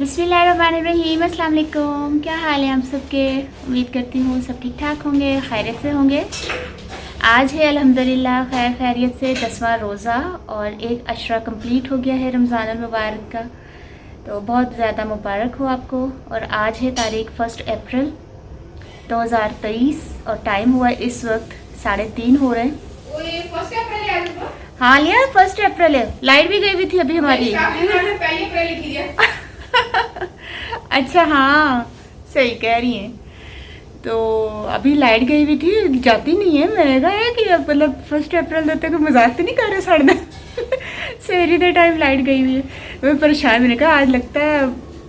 बिस्मिल्लाहिर्रहमानिर्रहीम। अस्सलाम वालेकुम। क्या हाल है आप सबके? उम्मीद करती हूँ सब ठीक ठाक होंगे, खैरियत से होंगे। आज है अल्हम्दुलिल्लाह खैर खैरियत से 10वां रोज़ा और एक अशरा कंप्लीट हो गया है रमज़ान मुबारक का, तो बहुत ज़्यादा मुबारक हो आपको। और आज है तारीख 1 अप्रैल 2023 और टाइम हुआ इस वक्त 3:30 हो रहे हैं। हाँ लिया 1 अप्रैल है। लाइट भी गई हुई थी अभी हमारी। अच्छा हाँ सही कह रही हैं। तो अभी लाइट गई हुई थी, जाती नहीं है। मैंने कहा है कि मतलब 1 अप्रैल देते को मजाक तो नहीं कर रहे साढ़े सहरी के टाइम लाइट गई हुई है। मैं परेशान, मैंने कहा आज लगता है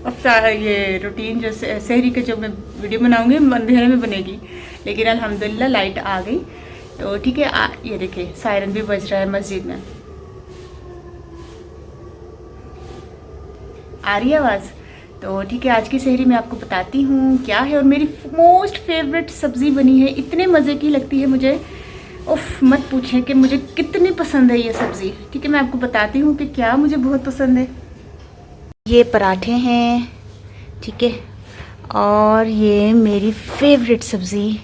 अफ्तार ये रूटीन जो सहरी के जो मैं वीडियो बनाऊंगी अंधेरे में बनेगी, लेकिन अल्हम्दुलिल्लाह लाइट आ गई। तो ठीक है, ये देखिए सायरन भी बज रहा है मस्जिद में। आ रही है आवाज़? तो ठीक है, आज की सहरी मैं आपको बताती हूँ क्या है। और मेरी मोस्ट फेवरेट सब्ज़ी बनी है, इतने मज़े की लगती है मुझे, उफ मत पूछें कि मुझे कितनी पसंद है ये सब्ज़ी। ठीक है, मैं आपको बताती हूँ कि क्या मुझे बहुत पसंद है। ये पराठे हैं, ठीक है, और ये मेरी फेवरेट सब्ज़ी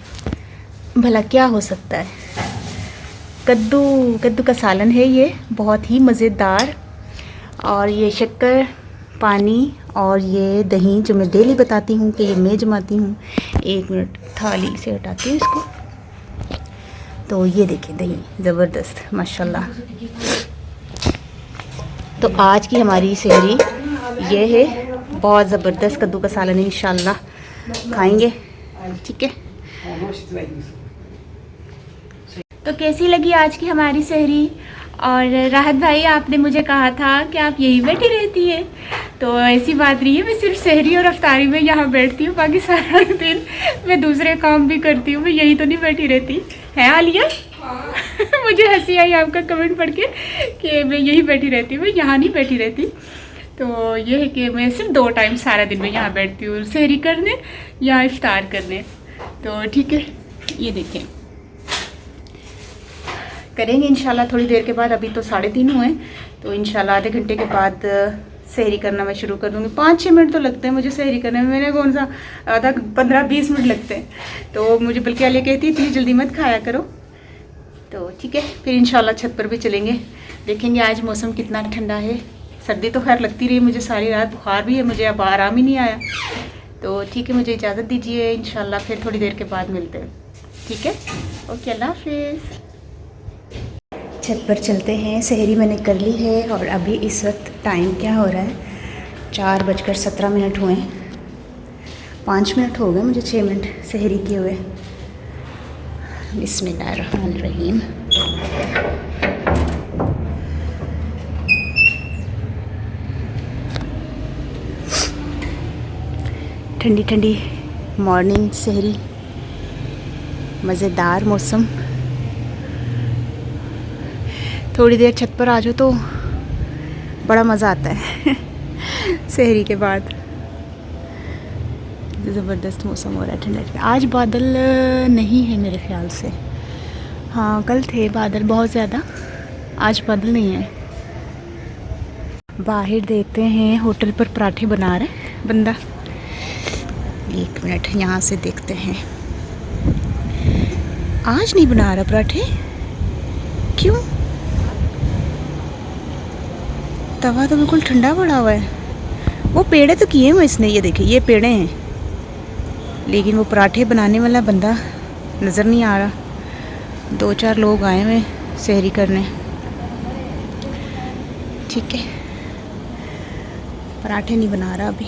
भला क्या हो सकता है, कद्दू का सालन है ये, बहुत ही मज़ेदार। और ये शक्कर, पानी और ये दही जो मैं डेली बताती हूँ कि ये मैं जमाती हूँ। 1 मिनट थाली से हटाती हूँ इसको। तो ये देखिए दही ज़बरदस्त माशाल्लाह। तो आज की हमारी सहरी ये है, बहुत ज़बरदस्त कद्दू का सालन इंशाल्लाह खाएंगे। ठीक है, तो कैसी लगी आज की हमारी सहरी? और राहत भाई आपने मुझे कहा था कि आप यहीं बैठी रहती है, तो ऐसी बात नहीं है। मैं सिर्फ सहरी और अफ्तारी में यहाँ बैठती हूँ, बाकी सारा दिन मैं दूसरे काम भी करती हूँ। मैं यहीं तो नहीं बैठी रहती है आलिया? हाँ। मुझे हंसी आई आपका कमेंट पढ़ के कि मैं यहीं बैठी रहती हूँ, मैं यहाँ नहीं बैठी रहती। तो ये है कि मैं सिर्फ 2 टाइम सारा दिन में यहाँ बैठती हूँ, सहरी करने या इफ्तार करने। तो ठीक है, ये देखें करेंगे इंशाल्लाह थोड़ी देर के बाद। अभी तो 3:30 हुए, तो इंशाल्लाह आधे घंटे के बाद सहरी करना मैं शुरू कर दूँगी। 5-6 मिनट तो लगते हैं मुझे सहरी करने में, मैंने कौन सा आधा 15-20 मिनट लगते हैं। तो मुझे बल्कि आलिया कहती इतनी जल्दी मत खाया करो। तो ठीक है, फिर इंशाल्लाह छत पर भी चलेंगे, देखेंगे आज मौसम कितना ठंडा है। सर्दी तो खैर लगती रही मुझे सारी रात, बुखार भी है मुझे, अब आराम ही नहीं आया। तो ठीक है, मुझे इजाज़त दीजिए, इंशाल्लाह फिर थोड़ी देर के बाद मिलते हैं। ठीक है, ओके, अल्लाह हाफिज़। छत पर चलते हैं। सहरी मैंने कर ली है और अभी इस वक्त टाइम क्या हो रहा है, 4:17 हुए। 5 मिनट हो गए मुझे, 6 मिनट सहरी किए हुए। बिस्मिल्लाहिर्रहमानिर्रहीम। ठंडी ठंडी मॉर्निंग सहरी, मज़ेदार मौसम। थोड़ी देर छत पर आ जाओ तो बड़ा मज़ा आता है सहरी के बाद। ज़बरदस्त मौसम हो रहा है, ठंडा। आज बादल नहीं है मेरे ख्याल से, हाँ कल थे बादल बहुत ज़्यादा, आज बादल नहीं है। बाहर देखते हैं, होटल पर पराठे बना रहे बंदा। 1 मिनट यहाँ से देखते हैं। आज नहीं बना रहा पराठे, क्यों? तवा तो बिल्कुल ठंडा पड़ा हुआ है। वो पेड़े तो किए हुए इसने, ये देखिए ये पेड़े हैं, लेकिन वो पराठे बनाने वाला बंदा नज़र नहीं आ रहा। 2-4 लोग आए हुए सहरी करने। ठीक है, पराठे नहीं बना रहा अभी।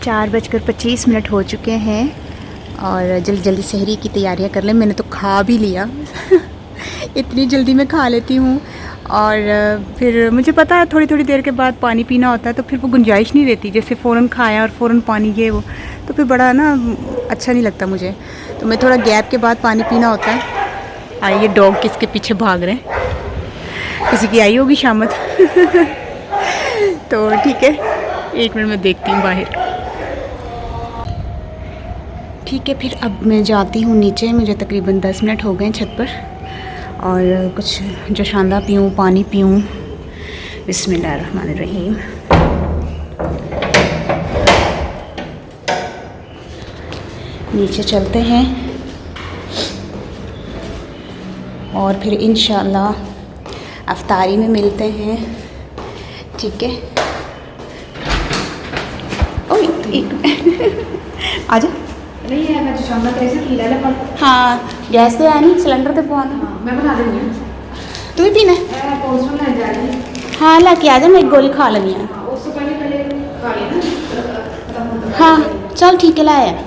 चार 4:25 हो चुके हैं और जल्दी जल्दी सहरी की तैयारियां कर लें। मैंने तो खा भी लिया इतनी जल्दी मैं खा लेती हूँ। और फिर मुझे पता है थोड़ी थोड़ी देर के बाद पानी पीना होता है, तो फिर वो गुंजाइश नहीं रहती, जैसे फ़ौरन खाया और फ़ौरन पानी ये वो, तो फिर बड़ा ना अच्छा नहीं लगता मुझे, तो मैं थोड़ा गैप के बाद पानी पीना होता है। आइए डॉग किसके पीछे भाग रहे हैं, किसी की आई होगी शामत तो ठीक है, 1 मिनट में देखती हूँ बाहर। ठीक है, फिर अब मैं जाती हूँ नीचे। मुझे तकरीबन 10 मिनट हो गए छत पर, और कुछ जोशांदा पीऊँ, पानी पीऊँ। बिस्मिल्लाहिर्रहमानिर्रहीम। नीचे चलते हैं और फिर इंशाल्लाह अफ्तारी में मिलते हैं। ठीक है, ओए आजा। नहीं है, मैं जोशांदा कैसे पी ले पर हाँ, गैस तो है नहीं, सिलेंडर तो पवाना। मैं बना देंगी। तू भी पीना है? मैं पोस्टर ले जा रही हूँ। हाँ लाके आ जा, मैं एक गोली खा लेनी है। उससे पहले खा लेना। हाँ चल ठीक है, लाया।